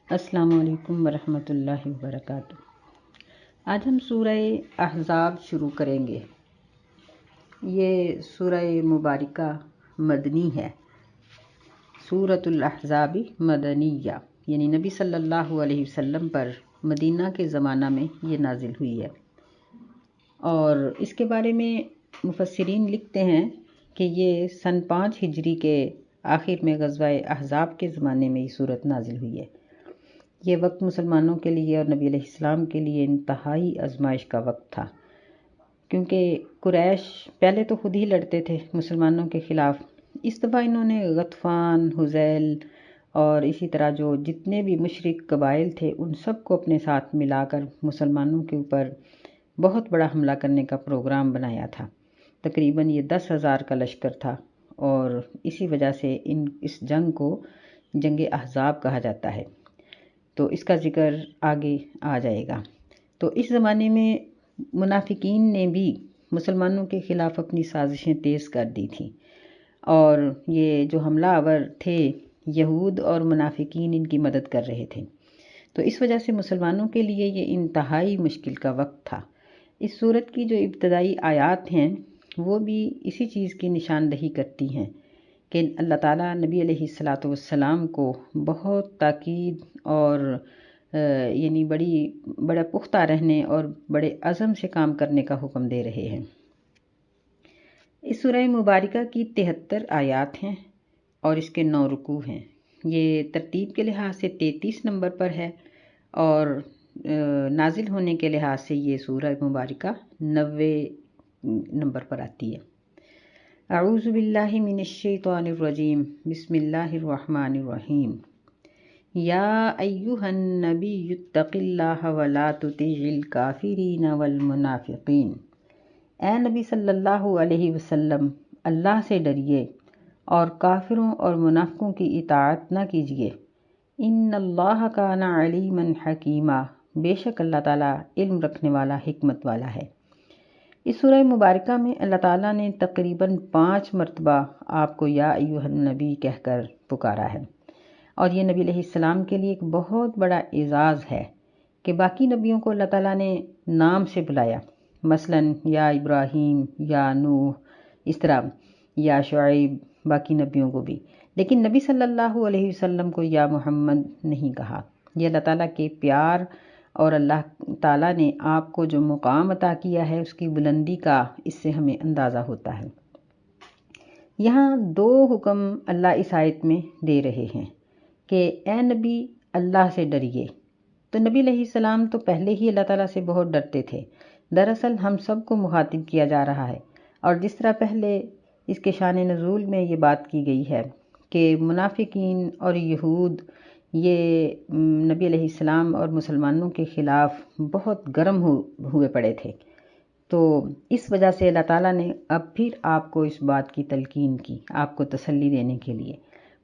السلام علیکم ورحمۃ اللہ وبرکاتہ۔ آج ہم سورہ احزاب شروع کریں گے۔ یہ سورہ مبارکہ مدنی ہے۔ سورۃ الاحزاب مدنیہ، یعنی نبی صلی اللہ علیہ وسلم پر مدینہ کے زمانہ میں یہ نازل ہوئی ہے، اور اس کے بارے میں مفسرین لکھتے ہیں کہ یہ سن 5 ہجری کے آخر میں غزوہ احزاب کے زمانے میں یہ سورت نازل ہوئی ہے۔ یہ وقت مسلمانوں کے لیے اور نبی علیہ السلام کے لیے انتہائی آزمائش کا وقت تھا، کیونکہ قریش پہلے تو خود ہی لڑتے تھے مسلمانوں کے خلاف۔ اس دفعہ انہوں نے غطفان، حذیل اور اسی طرح جو جتنے بھی مشرک قبائل تھے ان سب کو اپنے ساتھ ملا کر مسلمانوں کے اوپر بہت بڑا حملہ کرنے کا پروگرام بنایا تھا۔ تقریباً یہ 10,000 کا لشکر تھا، اور اسی وجہ سے اس جنگ کو جنگ احزاب کہا جاتا ہے۔ تو اس کا ذکر آگے آ جائے گا۔ تو اس زمانے میں منافقین نے بھی مسلمانوں کے خلاف اپنی سازشیں تیز کر دی تھیں، اور یہ جو حملہ آور تھے یہود اور منافقین ان کی مدد کر رہے تھے۔ تو اس وجہ سے مسلمانوں کے لیے یہ انتہائی مشکل کا وقت تھا۔ اس سورت کی جو ابتدائی آیات ہیں وہ بھی اسی چیز کی نشاندہی کرتی ہیں کہ اللہ تعالیٰ نبی علیہ السلام کو بہت تاکید اور یعنی بڑا پختہ رہنے اور بڑے عزم سے کام کرنے کا حکم دے رہے ہیں۔ اس سورہ مبارکہ کی 73 آیات ہیں اور اس کے 9 رکوع ہیں۔ یہ ترتیب کے لحاظ سے 33 نمبر پر ہے، اور نازل ہونے کے لحاظ سے یہ سورہ مبارکہ 90 نمبر پر آتی ہے۔ اعوذ باللہ من الشیطان الرجیم، بسم اللہ الرحمن الرحیم۔ یا ایہا النبی اتق اللہ ولا تطع الکافرین والمنافقین۔ اے نبی صلی اللہ علیہ وسلم، اللہ سے ڈریے اور کافروں اور منافقوں کی اطاعت نہ کیجیے۔ ان اللہ کان علیما حکیما، بے شک اللہ تعالیٰ علم رکھنے والا، حکمت والا ہے۔ اس سورہ مبارکہ میں اللہ تعالیٰ نے تقریباً 5 مرتبہ آپ کو یا ایھا النبی کہہ کر پکارا ہے، اور یہ نبی علیہ السلام کے لیے ایک بہت بڑا اعزاز ہے کہ باقی نبیوں کو اللہ تعالیٰ نے نام سے بلایا، مثلاً یا ابراہیم، یا نوح، اس طرح یا شعیب، باقی نبیوں کو بھی، لیکن نبی صلی اللہ علیہ وسلم کو یا محمد نہیں کہا۔ یہ اللہ تعالیٰ کے پیار اور اللہ تعالیٰ نے آپ کو جو مقام عطا کیا ہے اس کی بلندی کا اس سے ہمیں اندازہ ہوتا ہے۔ یہاں 2 حکم اللہ اس آیت میں دے رہے ہیں کہ اے نبی، اللہ سے ڈریے۔ تو نبی علیہ السلام تو پہلے ہی اللہ تعالیٰ سے بہت ڈرتے تھے۔ دراصل ہم سب کو مخاطب کیا جا رہا ہے، اور جس طرح پہلے اس کے شان نزول میں یہ بات کی گئی ہے کہ منافقین اور یہود یہ نبی علیہ السلام اور مسلمانوں کے خلاف بہت گرم ہوئے پڑے تھے، تو اس وجہ سے اللہ تعالیٰ نے اب پھر آپ کو اس بات کی تلقین کی، آپ کو تسلی دینے کے لیے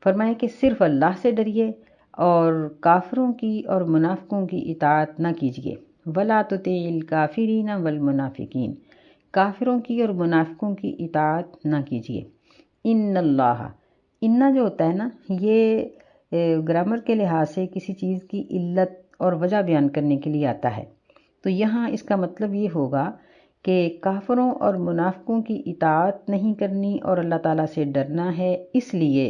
فرمایا کہ صرف اللہ سے ڈریے اور کافروں کی اور منافقوں کی اطاعت نہ کیجیے۔ وَلَا تُطِعِ الْكَافِرِينَ وَالْمُنَافِقِينَ، کافروں کی اور منافقوں کی اطاعت نہ کیجیے۔ ان اللہ، انّا جو ہوتا ہے نا، یہ گرامر کے لحاظ سے کسی چیز کی علت اور وجہ بیان کرنے کے لیے آتا ہے، تو یہاں اس کا مطلب یہ ہوگا کہ کافروں اور منافقوں کی اطاعت نہیں کرنی اور اللہ تعالیٰ سے ڈرنا ہے، اس لیے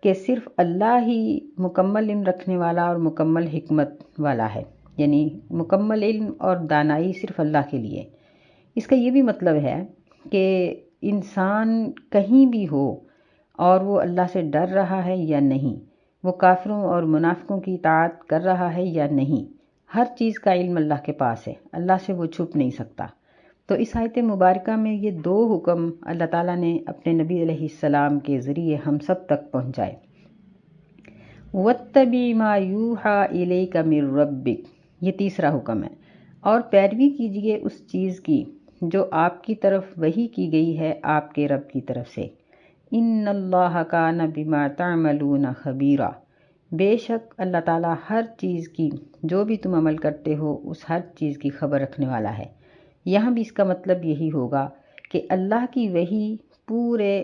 کہ صرف اللہ ہی مکمل علم رکھنے والا اور مکمل حکمت والا ہے، یعنی مکمل علم اور دانائی صرف اللہ کے لیے۔ اس کا یہ بھی مطلب ہے کہ انسان کہیں بھی ہو اور وہ اللہ سے ڈر رہا ہے یا نہیں، وہ کافروں اور منافقوں کی اطاعت کر رہا ہے یا نہیں، ہر چیز کا علم اللہ کے پاس ہے، اللہ سے وہ چھپ نہیں سکتا۔ تو اس آیت مبارکہ میں یہ 2 حکم اللہ تعالیٰ نے اپنے نبی علیہ السلام کے ذریعے ہم سب تک پہنچائے۔ وَاتَّبِعْ مَا يُوحَىٰ إِلَيْكَ مِن رَبِّكَ، یہ تیسرا حکم ہے، اور پیروی کیجیے اس چیز کی جو آپ کی طرف وحی کی گئی ہے آپ کے رب کی طرف سے۔ ان اللہ کان بما تعملون خبیرا، بے شک اللہ تعالیٰ ہر چیز کی، جو بھی تم عمل کرتے ہو اس ہر چیز کی خبر رکھنے والا ہے۔ یہاں بھی اس کا مطلب یہی ہوگا کہ اللہ کی وحی پورے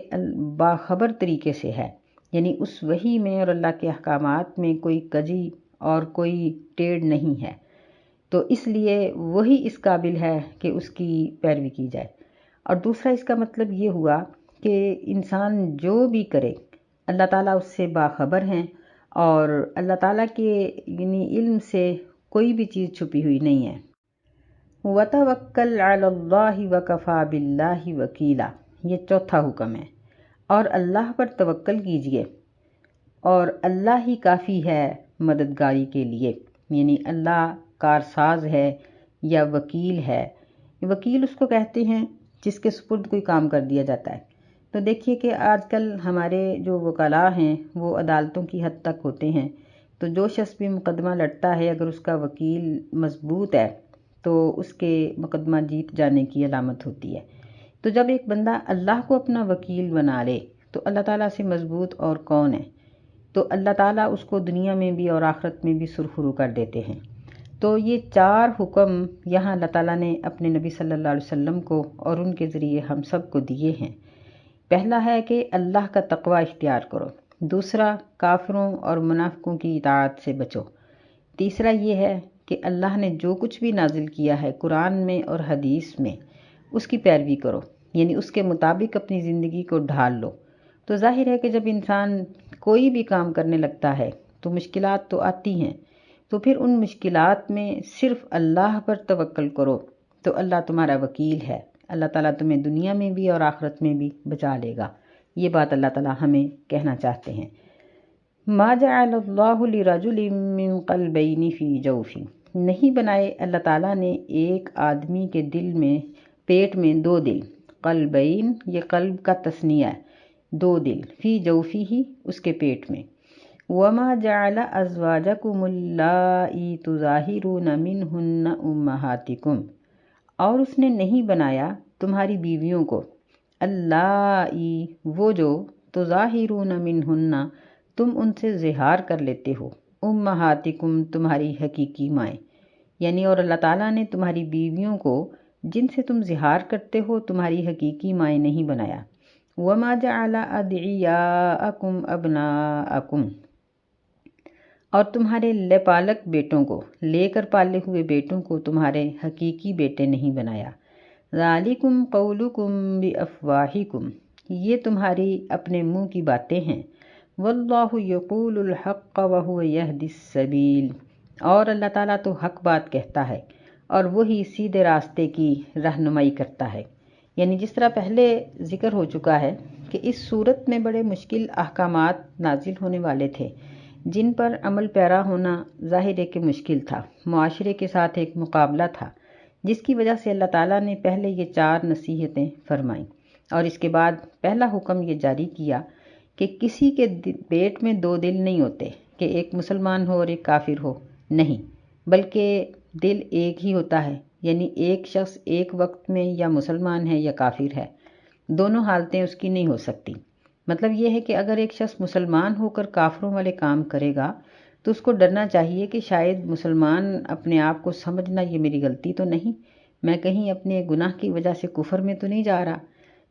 باخبر طریقے سے ہے، یعنی اس وحی میں اور اللہ کے احکامات میں کوئی کجی اور کوئی ٹیڑھ نہیں ہے، تو اس لیے وہی اس قابل ہے کہ اس کی پیروی کی جائے۔ اور دوسرا اس کا مطلب یہ ہوا کہ انسان جو بھی کرے اللہ تعالیٰ اس سے باخبر ہیں، اور اللہ تعالیٰ کے علم سے کوئی بھی چیز چھپی ہوئی نہیں ہے۔ وَتَوَكَّلْ عَلَى اللَّهِ وَكَفَى بِاللَّهِ وَكِيلًا، یہ چوتھا حکم ہے، اور اللہ پر توکل کیجئے اور اللہ ہی کافی ہے مددگاری کے لیے، یعنی اللہ کارساز ہے یا وکیل ہے۔ وکیل اس کو کہتے ہیں جس کے سپرد کوئی کام کر دیا جاتا ہے۔ تو دیکھیے کہ آج کل ہمارے جو وکلاء ہیں وہ عدالتوں کی حد تک ہوتے ہیں، تو جو شخص بھی مقدمہ لڑتا ہے اگر اس کا وکیل مضبوط ہے تو اس کے مقدمہ جیت جانے کی علامت ہوتی ہے۔ تو جب ایک بندہ اللہ کو اپنا وکیل بنا لے تو اللہ تعالیٰ سے مضبوط اور کون ہے، تو اللہ تعالیٰ اس کو دنیا میں بھی اور آخرت میں بھی سرخرو کر دیتے ہیں۔ تو یہ 4 حکم یہاں اللہ تعالیٰ نے اپنے نبی صلی اللہ علیہ وسلم کو اور ان کے ذریعے ہم سب کو دیے ہیں۔ پہلا ہے کہ اللہ کا تقوی اختیار کرو، دوسرا کافروں اور منافقوں کی اطاعت سے بچو، تیسرا یہ ہے کہ اللہ نے جو کچھ بھی نازل کیا ہے قرآن میں اور حدیث میں اس کی پیروی کرو، یعنی اس کے مطابق اپنی زندگی کو ڈھال لو۔ تو ظاہر ہے کہ جب انسان کوئی بھی کام کرنے لگتا ہے تو مشکلات تو آتی ہیں، تو پھر ان مشکلات میں صرف اللہ پر توکل کرو تو اللہ تمہارا وکیل ہے، اللہ تعالیٰ تمہیں دنیا میں بھی اور آخرت میں بھی بچا لے گا۔ یہ بات اللہ تعالیٰ ہمیں کہنا چاہتے ہیں۔ ما جعل اللہ لرجل من قلبین فی جوفہ، نہیں بنائے اللہ تعالیٰ نے ایک آدمی کے دل میں، پیٹ میں 2 دل، قلبین یہ قلب کا تثنیہ ہے، 2 دل، فی جوفہ اس کے پیٹ میں۔ وما جعل ازواجکم اللائی تظاہرون منہن امہاتکم، اور اس نے نہیں بنایا تمہاری بیویوں کو، اللائی وہ جو، تظاہرون منہن تم ان سے زہار کر لیتے ہو، امہاتکم تمہاری حقیقی مائیں، یعنی اور اللہ تعالیٰ نے تمہاری بیویوں کو جن سے تم زہار کرتے ہو تمہاری حقیقی مائیں نہیں بنایا۔ وما جعل ادعیاءکم ابناءکم، اور تمہارے لپالک بیٹوں کو، لے کر پالے ہوئے بیٹوں کو تمہارے حقیقی بیٹے نہیں بنایا۔ ذالکم قولکم بافواہکم، یہ تمہاری اپنے منہ کی باتیں ہیں۔ واللہ یقول الحق وہو یہدی السبیل، اور اللہ تعالیٰ تو حق بات کہتا ہے اور وہی سیدھے راستے کی رہنمائی کرتا ہے۔ یعنی جس طرح پہلے ذکر ہو چکا ہے کہ اس صورت میں بڑے مشکل احکامات نازل ہونے والے تھے جن پر عمل پیرا ہونا ظاہر ہے کہ مشکل تھا، معاشرے کے ساتھ ایک مقابلہ تھا، جس کی وجہ سے اللہ تعالیٰ نے پہلے یہ 4 نصیحتیں فرمائیں، اور اس کے بعد پہلا حکم یہ جاری کیا کہ کسی کے پیٹ میں 2 دل نہیں ہوتے کہ ایک مسلمان ہو اور ایک کافر ہو، نہیں، بلکہ دل ایک ہی ہوتا ہے، یعنی ایک شخص ایک وقت میں یا مسلمان ہے یا کافر ہے، دونوں حالتیں اس کی نہیں ہو سکتی۔ مطلب یہ ہے کہ اگر ایک شخص مسلمان ہو کر کافروں والے کام کرے گا تو اس کو ڈرنا چاہیے کہ شاید مسلمان اپنے آپ کو سمجھنا یہ میری غلطی تو نہیں، میں کہیں اپنے گناہ کی وجہ سے کفر میں تو نہیں جا رہا۔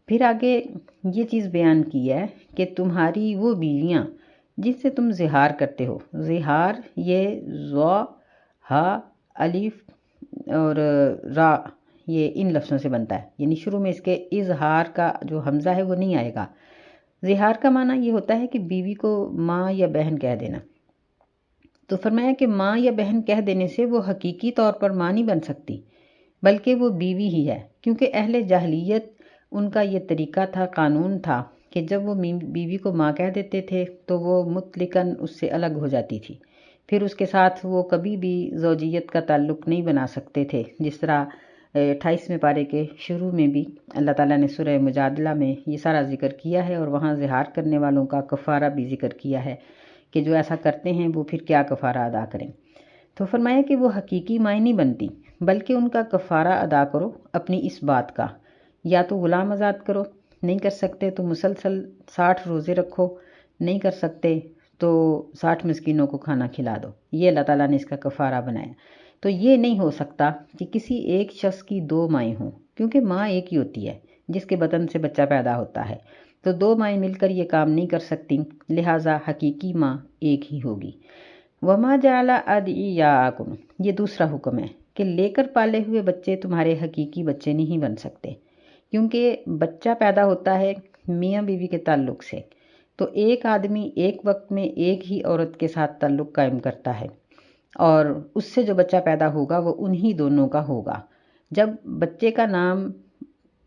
پھر آگے یہ چیز بیان کی ہے کہ تمہاری وہ بیویاں جن سے تم زہار کرتے ہو، زہار یہ ذو، ہا، الف اور را، یہ ان لفظوں سے بنتا ہے، یعنی شروع میں اس کے اظہار کا جو حمزہ ہے وہ نہیں آئے گا۔ زہار کا معنی یہ ہوتا ہے کہ بیوی کو ماں یا بہن کہہ دینا، تو فرمایا کہ ماں یا بہن کہہ دینے سے وہ حقیقی طور پر ماں نہیں بن سکتی بلکہ وہ بیوی ہی ہے، کیونکہ اہل جاہلیت ان کا یہ طریقہ تھا، قانون تھا کہ جب وہ بیوی کو ماں کہہ دیتے تھے تو وہ مطلقاً اس سے الگ ہو جاتی تھی، پھر اس کے ساتھ وہ کبھی بھی زوجیت کا تعلق نہیں بنا سکتے تھے۔ جس طرح 28ویں پارے کے شروع میں بھی اللہ تعالیٰ نے سورہ مجادلہ میں یہ سارا ذکر کیا ہے، اور وہاں زہار کرنے والوں کا کفارہ بھی ذکر کیا ہے کہ جو ایسا کرتے ہیں وہ پھر کیا کفارہ ادا کریں۔ تو فرمایا کہ وہ حقیقی مائیں نہیں بنتی بلکہ ان کا کفارہ ادا کرو اپنی اس بات کا، یا تو غلام آزاد کرو، نہیں کر سکتے تو مسلسل 60 روزے رکھو، نہیں کر سکتے تو 60 مسکینوں کو کھانا کھلا دو، یہ اللہ تعالیٰ نے اس کا کفارہ بنایا۔ تو یہ نہیں ہو سکتا کہ کسی ایک شخص کی 2 مائیں ہوں، کیونکہ ماں ایک ہی ہوتی ہے جس کے بدن سے بچہ پیدا ہوتا ہے، تو 2 مائیں مل کر یہ کام نہیں کر سکتی، لہٰذا حقیقی ماں ایک ہی ہوگی۔ وما جعل ادعیاکم، یہ دوسرا حکم ہے کہ لے کر پالے ہوئے بچے تمہارے حقیقی بچے نہیں بن سکتے، کیونکہ بچہ پیدا ہوتا ہے میاں بیوی کے تعلق سے، تو ایک آدمی ایک وقت میں ایک ہی عورت کے ساتھ تعلق قائم کرتا ہے اور اس سے جو بچہ پیدا ہوگا وہ انہی دونوں کا ہوگا۔ جب بچے کا نام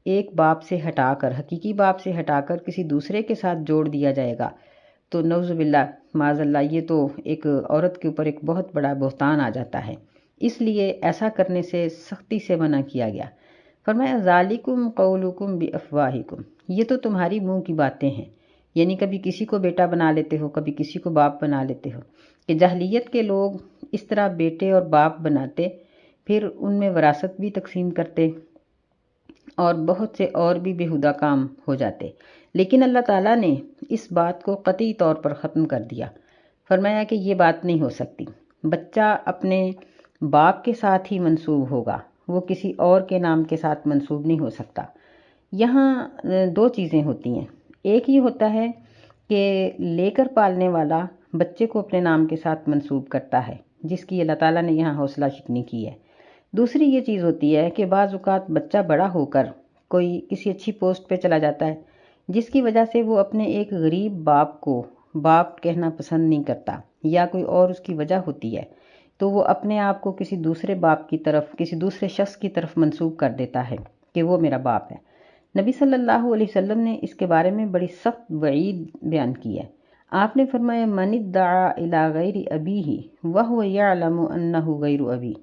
ایک باپ سے ہٹا کر، حقیقی باپ سے ہٹا کر کسی دوسرے کے ساتھ جوڑ دیا جائے گا تو نعوذ باللہ معاذ اللہ یہ تو ایک عورت کے اوپر ایک بہت بڑا بہتان آ جاتا ہے، اس لیے ایسا کرنے سے سختی سے منع کیا گیا۔ فرمایا ذالکم قولکم بافواہکم، یہ تو تمہاری منہ کی باتیں ہیں، یعنی کبھی کسی کو بیٹا بنا لیتے ہو، کبھی کسی کو باپ بنا لیتے ہو، کہ جاہلیت کے لوگ اس طرح بیٹے اور باپ بناتے، پھر ان میں وراثت بھی تقسیم کرتے اور بہت سے اور بھی بیہودہ کام ہو جاتے، لیکن اللہ تعالیٰ نے اس بات کو قطعی طور پر ختم کر دیا۔ فرمایا کہ یہ بات نہیں ہو سکتی، بچہ اپنے باپ کے ساتھ ہی منسوب ہوگا، وہ کسی اور کے نام کے ساتھ منسوب نہیں ہو سکتا۔ یہاں دو چیزیں ہوتی ہیں، ایک یہ ہوتا ہے کہ لے کر پالنے والا بچے کو اپنے نام کے ساتھ منسوب کرتا ہے، جس کی اللہ تعالیٰ نے یہاں حوصلہ شکنی کی ہے۔ دوسری یہ چیز ہوتی ہے کہ بعض اوقات بچہ بڑا ہو کر کوئی کسی اچھی پوسٹ پہ چلا جاتا ہے، جس کی وجہ سے وہ اپنے ایک غریب باپ کو باپ کہنا پسند نہیں کرتا، یا کوئی اور اس کی وجہ ہوتی ہے، تو وہ اپنے آپ کو کسی دوسرے باپ کی طرف، کسی دوسرے شخص کی طرف منسوب کر دیتا ہے کہ وہ میرا باپ ہے۔ نبی صلی اللہ علیہ وسلم نے اس کے بارے میں بڑی سخت وعید بیان کی ہے۔ آپ نے فرمایا من ادعا الی غیر ابیہ وہو یعلم انہ غیر ابی،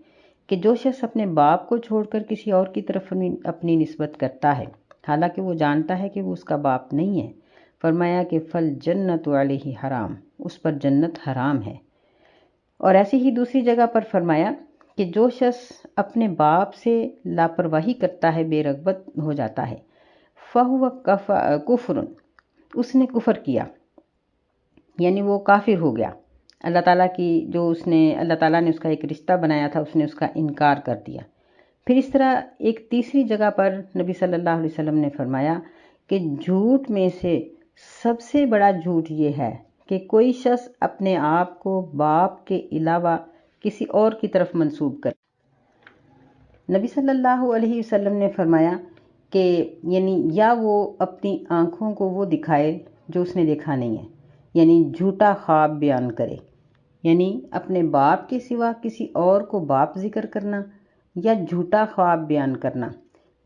کہ جو شخص اپنے باپ کو چھوڑ کر کسی اور کی طرف اپنی نسبت کرتا ہے حالانکہ وہ جانتا ہے کہ وہ اس کا باپ نہیں ہے، فرمایا کہ فل جنت علیہ حرام، اس پر جنت حرام ہے۔ اور ایسی ہی دوسری جگہ پر فرمایا کہ جو شخص اپنے باپ سے لاپرواہی کرتا ہے، بے رغبت ہو جاتا ہے، فہو کفر، اس نے کفر کیا، یعنی وہ کافر ہو گیا۔ اللہ تعالیٰ کی جو اللہ تعالیٰ نے اس کا ایک رشتہ بنایا تھا، اس نے اس کا انکار کر دیا۔ پھر اس طرح ایک تیسری جگہ پر نبی صلی اللہ علیہ وسلم نے فرمایا کہ جھوٹ میں سے سب سے بڑا جھوٹ یہ ہے کہ کوئی شخص اپنے آپ کو باپ کے علاوہ کسی اور کی طرف منسوب کرے۔ نبی صلی اللہ علیہ وسلم نے فرمایا کہ یعنی یا وہ اپنی آنکھوں کو وہ دکھائے جو اس نے دیکھا نہیں ہے، یعنی جھوٹا خواب بیان کرے، یعنی اپنے باپ کے سوا کسی اور کو باپ ذکر کرنا یا جھوٹا خواب بیان کرنا،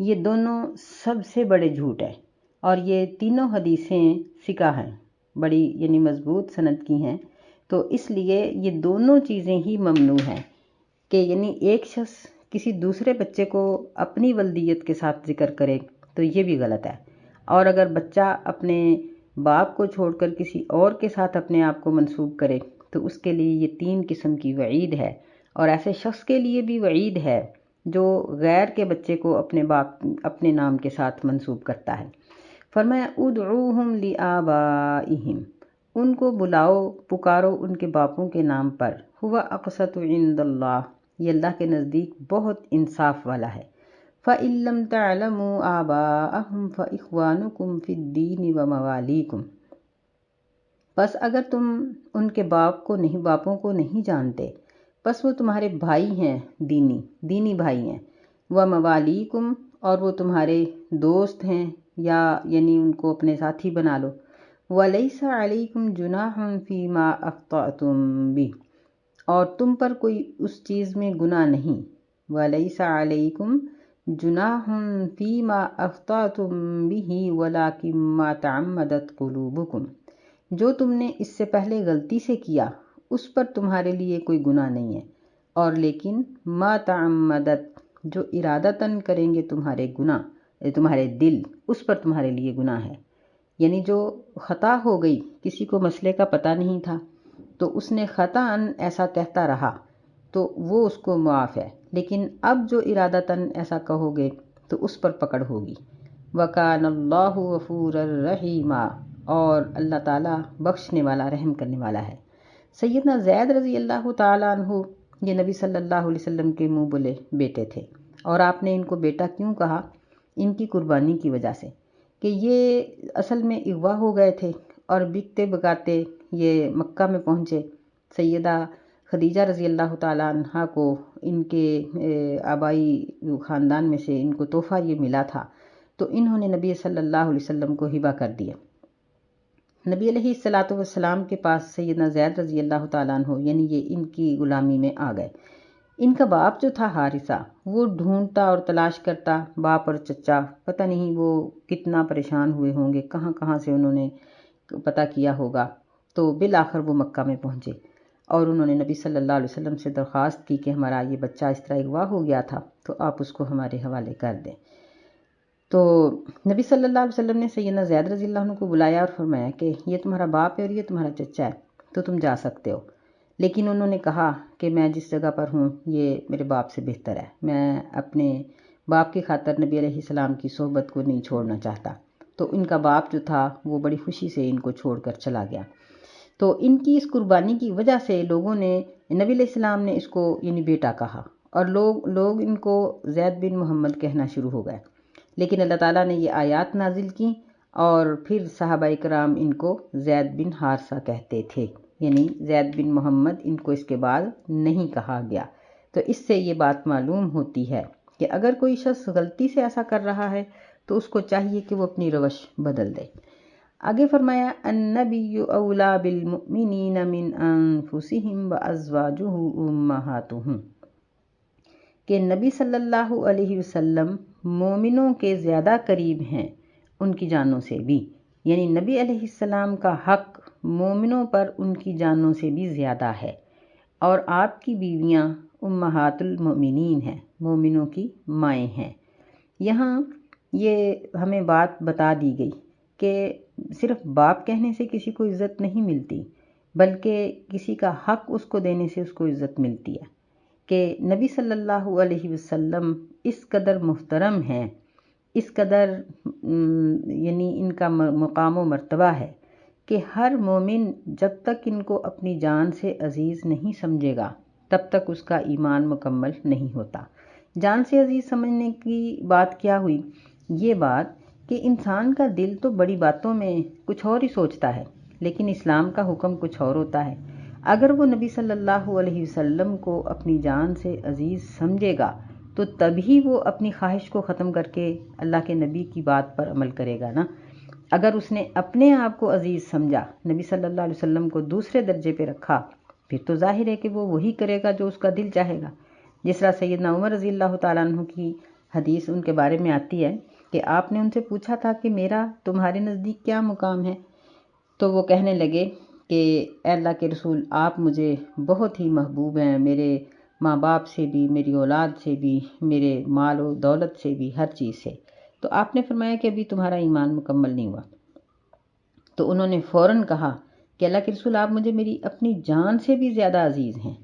یہ دونوں سب سے بڑے جھوٹ ہیں، اور یہ تینوں حدیثیں ثقہ ہیں، بڑی یعنی مضبوط سند کی ہیں، تو اس لیے یہ دونوں چیزیں ہی ممنوع ہیں کہ یعنی ایک شخص کسی دوسرے بچے کو اپنی ولدیت کے ساتھ ذکر کرے تو یہ بھی غلط ہے، اور اگر بچہ اپنے باپ کو چھوڑ کر کسی اور کے ساتھ اپنے آپ کو منسوب کرے تو اس کے لیے یہ 3 قسم کی وعید ہے، اور ایسے شخص کے لیے بھی وعید ہے جو غیر کے بچے کو اپنے نام کے ساتھ منسوب کرتا ہے۔ فرمایا ادعوہم لآبائہم، ان کو بلاؤ، پکارو ان کے باپوں کے نام پر، ہوا اقسط عند اللہ، یہ اللہ کے نزدیک بہت انصاف والا ہے۔ فَإِن لَّمْ تَعْلَمُوا آبَاءَهُمْ فَإِخْوَانُكُمْ فِي الدِّينِ وَمَوَالِيكُمْ، پس اگر تم ان کے باپوں کو نہیں جانتے، پس وہ تمہارے بھائی ہیں، دینی بھائی ہیں، وَمَوَالِيكُمْ، اور وہ تمہارے دوست ہیں، یا یعنی ان کو اپنے ساتھی بنا لو۔ وَلَيْسَ عَلَيْكُمْ جُنَاحٌ فِي مَا أَخْطَأْتُمْ بِهِ، اور تم پر کوئی اس چیز میں گناہ نہیں۔ وَلَيْسَ عَلَيْكُمْ جُنَاحٌ فِي مَا أَخْطَأْتُمْ بِهِ وَلَكِن مَّا تَعَمَّدَتْ قُلُوبُكُمْ، جو تم نے اس سے پہلے غلطی سے کیا اس پر تمہارے لیے کوئی گناہ نہیں ہے، اور لیکن ما تعمدت، جو ارادتاً کریں گے تمہارے دل، اس پر تمہارے لیے گناہ ہے۔ یعنی جو خطا ہو گئی، کسی کو مسئلے کا پتہ نہیں تھا تو اس نے خطاً ایسا کہتا رہا تو وہ اس کو معاف ہے، لیکن اب جو ارادتاً ایسا کہو گے تو اس پر پکڑ ہوگی۔ وَكَانَ اللَّهُ غَفُورًا رَحِيمًا، اور اللہ تعالیٰ بخشنے والا، رحم کرنے والا ہے۔ سیدنا زید رضی اللہ تعالیٰ عنہ یہ نبی صلی اللہ علیہ وسلم کے منہ بولے بیٹے تھے، اور آپ نے ان کو بیٹا کیوں کہا؟ ان کی قربانی کی وجہ سے، کہ یہ اصل میں اغوا ہو گئے تھے اور بکتے بکاتے یہ مکہ میں پہنچے، سیدہ خدیجہ رضی اللہ تعالیٰ عنہ کو ان کے آبائی خاندان میں سے ان کو تحفہ یہ ملا تھا، تو انہوں نے نبی صلی اللہ علیہ وسلم کو ہبہ کر دیا۔ نبی علیہ الصلاۃ والسلام کے پاس سیدنا زید رضی اللہ تعالیٰ عنہ یعنی یہ ان کی غلامی میں آ گئے۔ ان کا باپ جو تھا حارثہ، وہ ڈھونڈتا اور تلاش کرتا، باپ اور چچا پتہ نہیں وہ کتنا پریشان ہوئے ہوں گے، کہاں کہاں سے انہوں نے پتہ کیا ہوگا، تو بالآخر وہ مکہ میں پہنچے اور انہوں نے نبی صلی اللہ علیہ وسلم سے درخواست کی کہ ہمارا یہ بچہ اس طرح اغوا ہو گیا تھا تو آپ اس کو ہمارے حوالے کر دیں۔ تو نبی صلی اللہ علیہ وسلم نے سیدنا زید رضی اللہ عنہ کو بلایا اور فرمایا کہ یہ تمہارا باپ ہے اور یہ تمہارا چچا ہے، تو تم جا سکتے ہو۔ لیکن انہوں نے کہا کہ میں جس جگہ پر ہوں یہ میرے باپ سے بہتر ہے، میں اپنے باپ کی خاطر نبی علیہ السلام کی صحبت کو نہیں چھوڑنا چاہتا۔ تو ان کا باپ جو تھا وہ بڑی خوشی سے ان کو چھوڑ کر چلا گیا۔ تو ان کی اس قربانی کی وجہ سے لوگوں نے، نبی علیہ السلام نے اس کو یعنی بیٹا کہا اور لوگ ان کو زید بن محمد کہنا شروع ہو گئے۔ لیکن اللہ تعالیٰ نے یہ آیات نازل کی اور پھر صحابہ کرام ان کو زید بن حارثہ کہتے تھے، یعنی زید بن محمد ان کو اس کے بعد نہیں کہا گیا۔ تو اس سے یہ بات معلوم ہوتی ہے کہ اگر کوئی شخص غلطی سے ایسا کر رہا ہے تو اس کو چاہیے کہ وہ اپنی روش بدل دے۔ آگے فرمایا النبی اولا بالمؤمنین من انفسہم وازواجہ امہاتہم، کہ نبی صلی اللہ علیہ وسلم مومنوں کے زیادہ قریب ہیں ان کی جانوں سے بھی، یعنی نبی علیہ السلام کا حق مومنوں پر ان کی جانوں سے بھی زیادہ ہے، اور آپ کی بیویاں امہات المؤمنین ہیں، مومنوں کی مائیں ہیں۔ یہاں یہ ہمیں بات بتا دی گئی کہ صرف باپ کہنے سے کسی کو عزت نہیں ملتی، بلکہ کسی کا حق اس کو دینے سے اس کو عزت ملتی ہے، کہ نبی صلی اللہ علیہ وسلم اس قدر محترم ہیں، اس قدر یعنی ان کا مقام و مرتبہ ہے کہ ہر مومن جب تک ان کو اپنی جان سے عزیز نہیں سمجھے گا تب تک اس کا ایمان مکمل نہیں ہوتا۔ جان سے عزیز سمجھنے کی بات کیا ہوئی؟ یہ بات کہ انسان کا دل تو بڑی باتوں میں کچھ اور ہی سوچتا ہے، لیکن اسلام کا حکم کچھ اور ہوتا ہے۔ اگر وہ نبی صلی اللہ علیہ وسلم کو اپنی جان سے عزیز سمجھے گا تو تبھی وہ اپنی خواہش کو ختم کر کے اللہ کے نبی کی بات پر عمل کرے گا نا۔ اگر اس نے اپنے آپ کو عزیز سمجھا، نبی صلی اللہ علیہ وسلم کو دوسرے درجے پہ رکھا، پھر تو ظاہر ہے کہ وہ وہی کرے گا جو اس کا دل چاہے گا۔ جس طرح سیدنا عمر رضی اللہ تعالیٰ عنہ کی حدیث ان کے بارے میں آتی ہے کہ آپ نے ان سے پوچھا تھا کہ میرا تمہارے نزدیک کیا مقام ہے؟ تو وہ کہنے لگے کہ اے اللہ کے رسول، آپ مجھے بہت ہی محبوب ہیں، میرے ماں باپ سے بھی، میری اولاد سے بھی، میرے مال و دولت سے بھی، ہر چیز سے۔ تو آپ نے فرمایا کہ ابھی تمہارا ایمان مکمل نہیں ہوا۔ تو انہوں نے فوراً کہا کہ اللہ کے رسول، آپ مجھے میری اپنی جان سے بھی زیادہ عزیز ہیں۔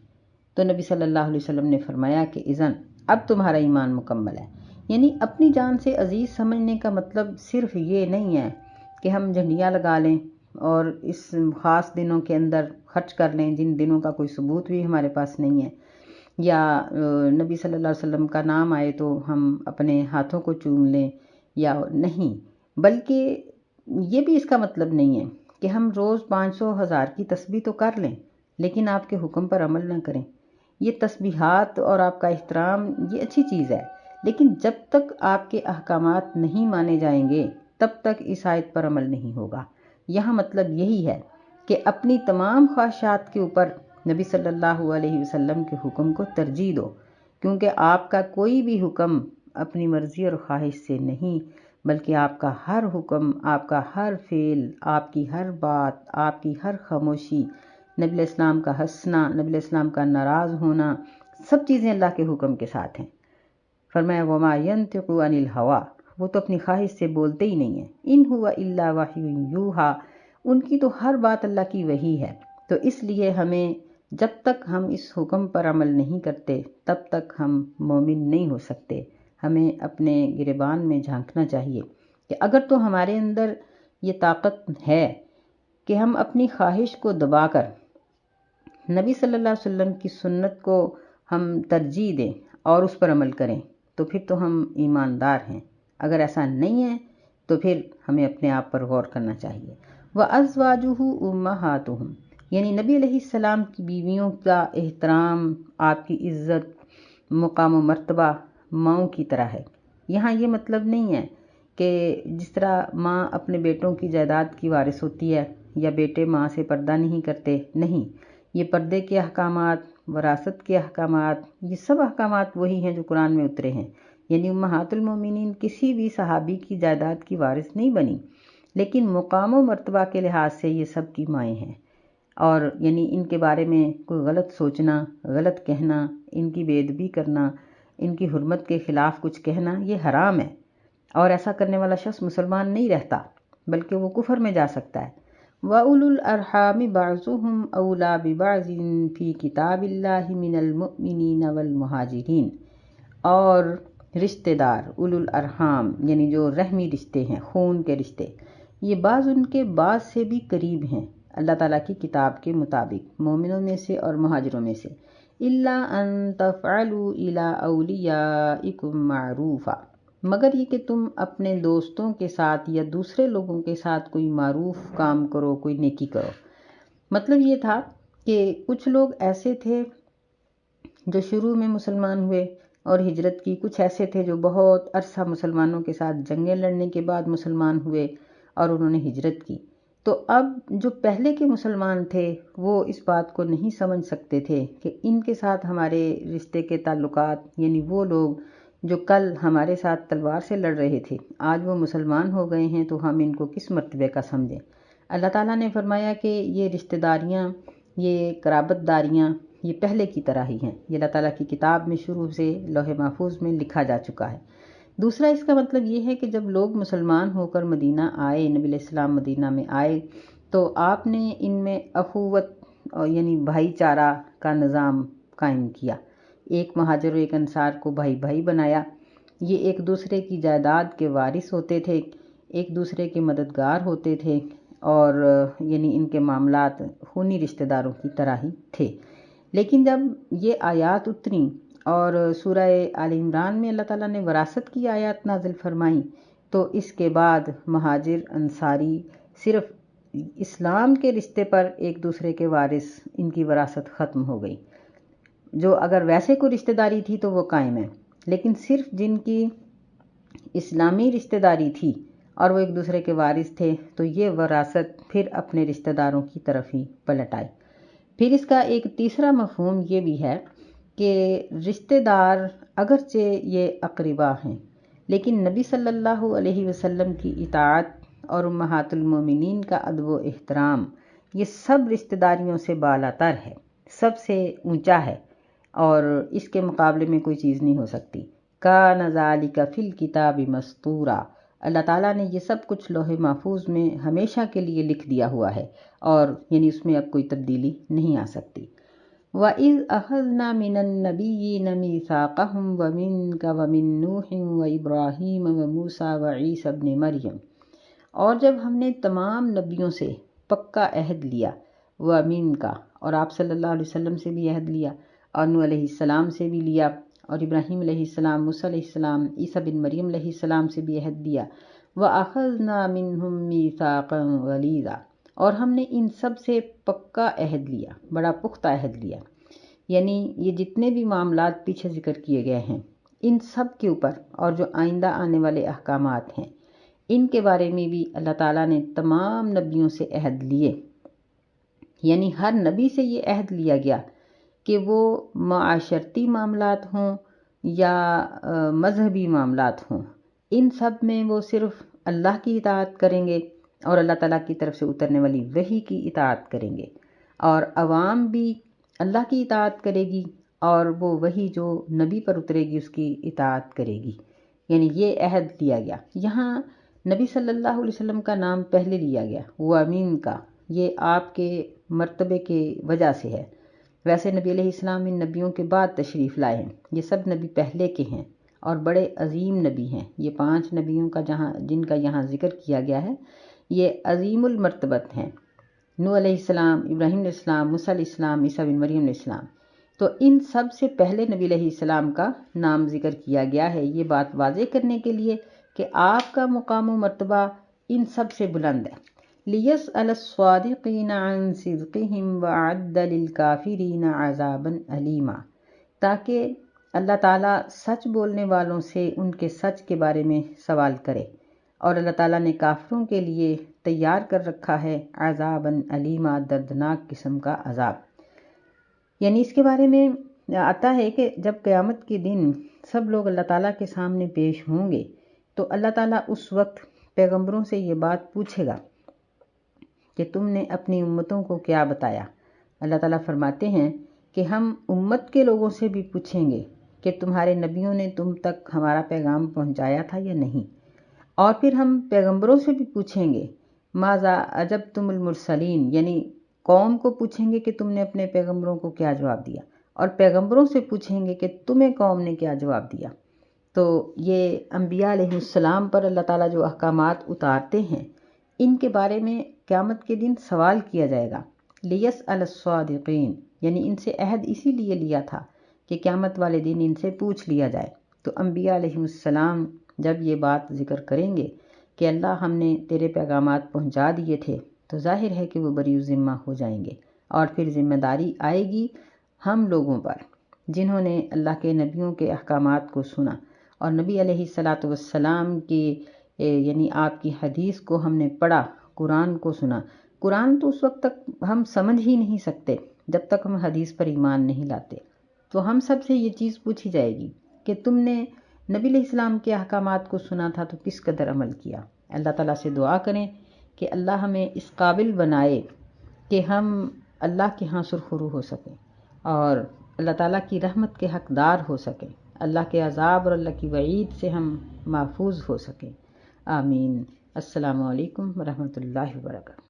تو نبی صلی اللہ علیہ وسلم نے فرمایا کہ اذن اب تمہارا ایمان مکمل ہے۔ یعنی اپنی جان سے عزیز سمجھنے کا مطلب صرف یہ نہیں ہے کہ ہم جھنڈیاں لگا لیں اور اس خاص دنوں کے اندر خرچ کر لیں جن دنوں کا کوئی ثبوت بھی ہمارے پاس نہیں ہے، یا نبی صلی اللہ علیہ وسلم کا نام آئے تو ہم اپنے ہاتھوں کو چوم لیں، یا نہیں، بلکہ یہ بھی اس کا مطلب نہیں ہے کہ ہم روز 500 1000 کی تسبیح تو کر لیں لیکن آپ کے حکم پر عمل نہ کریں۔ یہ تسبیحات اور آپ کا احترام یہ اچھی چیز ہے، لیکن جب تک آپ کے احکامات نہیں مانے جائیں گے تب تک اس آیت پر عمل نہیں ہوگا۔ یہاں مطلب یہی ہے کہ اپنی تمام خواہشات کے اوپر نبی صلی اللہ علیہ وسلم کے حکم کو ترجیح دو، کیونکہ آپ کا کوئی بھی حکم اپنی مرضی اور خواہش سے نہیں، بلکہ آپ کا ہر حکم، آپ کا ہر فعل، آپ کی ہر بات، آپ کی ہر خاموشی، نبی علیہ السلام کا ہنسنا، نبی علیہ السلام کا ناراض ہونا، سب چیزیں اللہ کے حکم کے ساتھ ہیں۔ فرمایا وما ينطق عن الهوى، وہ تو اپنی خواہش سے بولتے ہی نہیں ہیں، ان هو الا وحی یوحی، ان کی تو ہر بات اللہ کی وحی ہے۔ تو اس لیے ہمیں جب تک ہم اس حکم پر عمل نہیں کرتے تب تک ہم مومن نہیں ہو سکتے۔ ہمیں اپنے گریبان میں جھانکنا چاہیے کہ اگر تو ہمارے اندر یہ طاقت ہے کہ ہم اپنی خواہش کو دبا کر نبی صلی اللہ علیہ وسلم کی سنت کو ہم ترجیح دیں اور اس پر عمل کریں تو پھر تو ہم ایماندار ہیں۔ اگر ایسا نہیں ہے تو پھر ہمیں اپنے آپ پر غور کرنا چاہیے۔ وَأَزْوَاجُهُ أُمَّهَاتُهُمْ، یعنی نبی علیہ السلام کی بیویوں کا احترام آپ کی عزت مقام و مرتبہ ماؤں کی طرح ہے۔ یہاں یہ مطلب نہیں ہے کہ جس طرح ماں اپنے بیٹوں کی جائیداد کی وارث ہوتی ہے یا بیٹے ماں سے پردہ نہیں کرتے، نہیں، یہ پردے کے احکامات، وراثت کے احکامات، یہ سب احکامات وہی ہیں جو قرآن میں اترے ہیں۔ یعنی امہات المومنین کسی بھی صحابی کی جائیداد کی وارث نہیں بنی، لیکن مقام و مرتبہ کے لحاظ سے یہ سب کی مائیں ہیں، اور یعنی ان کے بارے میں کوئی غلط سوچنا، غلط کہنا، ان کی بے ادبی کرنا، ان کی حرمت کے خلاف کچھ کہنا یہ حرام ہے، اور ایسا کرنے والا شخص مسلمان نہیں رہتا بلکہ وہ کفر میں جا سکتا ہے۔ وَأُولُو الْأَرْحَامِ بَعْضُهُمْ أَوْلَى بِبَعْضٍ فِي كِتَابِ اللَّهِ مِنَ الْمُؤْمِنِينَ وَالْمُهَاجِرِينَ، اور رشتہ دار اولو الارحام یعنی جو رحمی رشتے ہیں، خون کے رشتے، یہ بعض ان کے بعض سے بھی قریب ہیں اللہ تعالیٰ کی کتاب کے مطابق مومنوں میں سے اور مہاجروں میں سے، إِلَّا أَن تَفْعَلُوا إِلَىٰ أَوْلِيَائِكُمْ مَعْرُوفًا، مگر یہ کہ تم اپنے دوستوں کے ساتھ یا دوسرے لوگوں کے ساتھ کوئی معروف کام کرو، کوئی نیکی کرو۔ مطلب یہ تھا کہ کچھ لوگ ایسے تھے جو شروع میں مسلمان ہوئے اور ہجرت کی، کچھ ایسے تھے جو بہت عرصہ مسلمانوں کے ساتھ جنگیں لڑنے کے بعد مسلمان ہوئے اور انہوں نے ہجرت کی۔ تو اب جو پہلے کے مسلمان تھے وہ اس بات کو نہیں سمجھ سکتے تھے کہ ان کے ساتھ ہمارے رشتے کے تعلقات، یعنی وہ لوگ جو کل ہمارے ساتھ تلوار سے لڑ رہے تھے آج وہ مسلمان ہو گئے ہیں، تو ہم ان کو کس مرتبے کا سمجھیں۔ اللہ تعالیٰ نے فرمایا کہ یہ رشتہ داریاں، یہ قرابت داریاں یہ پہلے کی طرح ہی ہیں، یہ اللہ تعالیٰ کی کتاب میں شروع سے لوح محفوظ میں لکھا جا چکا ہے۔ دوسرا اس کا مطلب یہ ہے کہ جب لوگ مسلمان ہو کر مدینہ آئے، نبی علیہ السلام مدینہ میں آئے، تو آپ نے ان میں اخوت یعنی بھائی چارہ کا نظام قائم کیا، ایک مہاجر و ایک انصار کو بھائی بھائی بنایا، یہ ایک دوسرے کی جائیداد کے وارث ہوتے تھے، ایک دوسرے کے مددگار ہوتے تھے، اور یعنی ان کے معاملات خونی رشتہ داروں کی طرح ہی تھے۔ لیکن جب یہ آیات اتریں اور سورہ آل عمران میں اللہ تعالیٰ نے وراثت کی آیات نازل فرمائیں، تو اس کے بعد مہاجر انصاری صرف اسلام کے رشتے پر ایک دوسرے کے وارث، ان کی وراثت ختم ہو گئی۔ جو اگر ویسے کوئی رشتہ داری تھی تو وہ قائم ہے، لیکن صرف جن کی اسلامی رشتہ داری تھی اور وہ ایک دوسرے کے وارث تھے، تو یہ وراثت پھر اپنے رشتہ داروں کی طرف ہی پلٹ آئی۔ پھر اس کا ایک تیسرا مفہوم یہ بھی ہے کہ رشتہ دار اگرچہ یہ اقربا ہیں، لیکن نبی صلی اللہ علیہ وسلم کی اطاعت اور امہات المومنین کا ادب و احترام یہ سب رشتہ داریوں سے بالا تر ہے، سب سے اونچا ہے، اور اس کے مقابلے میں کوئی چیز نہیں ہو سکتی۔ کان ذالک فی الکتاب مسطورا، اللہ تعالیٰ نے یہ سب کچھ لوح محفوظ میں ہمیشہ کے لیے لکھ دیا ہوا ہے، اور یعنی اس میں اب کوئی تبدیلی نہیں آ سکتی۔ وَإِذْ أَخَذْنَا مِنَ النَّبِيِّينَ مِيثَاقَهُمْ وَمِنْكَ وَمِن نُوحٍ وَإِبْرَاهِيمَ وَمُوسَىٰ وَعِيسَىٰ ابْنِ مریم، اور جب ہم نے تمام نبیوں سے پکا عہد لیا، وَمِنْكَ اور آپ صلی اللہ علیہ وسلم سے بھی عہد لیا، اور نوح علیہ السلام سے بھی لیا، اور ابراہیم علیہ السلام، موسیٰ علیہ السلام، عیسیٰ بن مریم علیہ السلام سے بھی عہد لیا، وَأَخَذْنَا مِنْهُمْ مِيثَاقًا غَلِيظًا، اور ہم نے ان سب سے پکا عہد لیا، بڑا پختہ عہد لیا۔ یعنی یہ جتنے بھی معاملات پیچھے ذکر کیے گئے ہیں ان سب کے اوپر، اور جو آئندہ آنے والے احکامات ہیں ان کے بارے میں بھی اللہ تعالیٰ نے تمام نبیوں سے عہد لیے۔ یعنی ہر نبی سے یہ عہد لیا گیا کہ وہ معاشرتی معاملات ہوں یا مذہبی معاملات ہوں، ان سب میں وہ صرف اللہ کی اطاعت کریں گے اور اللہ تعالیٰ کی طرف سے اترنے والی وحی کی اطاعت کریں گے، اور عوام بھی اللہ کی اطاعت کرے گی اور وہ وحی جو نبی پر اترے گی اس کی اطاعت کرے گی۔ یعنی یہ عہد لیا گیا۔ یہاں نبی صلی اللہ علیہ وسلم کا نام پہلے لیا گیا، وہ امین کا، یہ آپ کے مرتبے کے وجہ سے ہے۔ ویسے نبی علیہ السلام ان نبیوں کے بعد تشریف لائے ہیں، یہ سب نبی پہلے کے ہیں اور بڑے عظیم نبی ہیں۔ یہ 5 نبیوں کا جن کا یہاں ذکر کیا گیا ہے یہ عظیم المرتبت ہیں، نوح علیہ السلام، ابراہیم علیہ السلام، موسیٰ علیہ السلام، عیسیٰ بن مریم علیہ السلام۔ تو ان سب سے پہلے نبی علیہ السلام کا نام ذکر کیا گیا ہے، یہ بات واضح کرنے کے لیے کہ آپ کا مقام و مرتبہ ان سب سے بلند ہے۔ لِيَسْأَلَ الصَّادِقِينَ عَنْ صِدْقِهِمْ وَأَعَدَّ لِلْكَافِرِينَ عَذَابًا أَلِيمًا، تاکہ اللہ تعالیٰ سچ بولنے والوں سے ان کے سچ کے بارے میں سوال کرے، اور اللہ تعالیٰ نے کافروں کے لیے تیار کر رکھا ہے عذابًا علیما، دردناک قسم کا عذاب۔ یعنی اس کے بارے میں آتا ہے کہ جب قیامت کے دن سب لوگ اللہ تعالیٰ کے سامنے پیش ہوں گے تو اللہ تعالیٰ اس وقت پیغمبروں سے یہ بات پوچھے گا کہ تم نے اپنی امتوں کو کیا بتایا۔ اللہ تعالیٰ فرماتے ہیں کہ ہم امت کے لوگوں سے بھی پوچھیں گے کہ تمہارے نبیوں نے تم تک ہمارا پیغام پہنچایا تھا یا نہیں، اور پھر ہم پیغمبروں سے بھی پوچھیں گے ماذا اجبتم المرسلین، یعنی قوم کو پوچھیں گے کہ تم نے اپنے پیغمبروں کو کیا جواب دیا، اور پیغمبروں سے پوچھیں گے کہ تمہیں قوم نے کیا جواب دیا۔ تو یہ انبیاء علیہ السلام پر اللہ تعالیٰ جو احکامات اتارتے ہیں ان کے بارے میں قیامت کے دن سوال کیا جائے گا۔ لِيَسْأَلَ الصَّادِقِينَ، یعنی ان سے عہد اسی لیے لیا تھا کہ قیامت والے دن ان سے پوچھ لیا جائے۔ تو انبیاء علیہ السلام جب یہ بات ذکر کریں گے کہ اللہ ہم نے تیرے پیغامات پہنچا دیے تھے، تو ظاہر ہے کہ وہ بری ذمہ ہو جائیں گے، اور پھر ذمہ داری آئے گی ہم لوگوں پر جنہوں نے اللہ کے نبیوں کے احکامات کو سنا، اور نبی علیہ السلام کی یعنی آپ کی حدیث کو ہم نے پڑھا، قرآن کو سنا۔ قرآن تو اس وقت تک ہم سمجھ ہی نہیں سکتے جب تک ہم حدیث پر ایمان نہیں لاتے۔ تو ہم سب سے یہ چیز پوچھی جائے گی کہ تم نے نبی علیہ السلام کے احکامات کو سنا تھا تو کس قدر عمل کیا۔ اللہ تعالیٰ سے دعا کریں کہ اللہ ہمیں اس قابل بنائے کہ ہم اللہ کے ہاں سرخرو ہو سکیں اور اللہ تعالیٰ کی رحمت کے حقدار ہو سکیں، اللہ کے عذاب اور اللہ کی وعید سے ہم محفوظ ہو سکیں۔ آمین۔ السلام علیکم ورحمۃ اللہ وبرکاتہ۔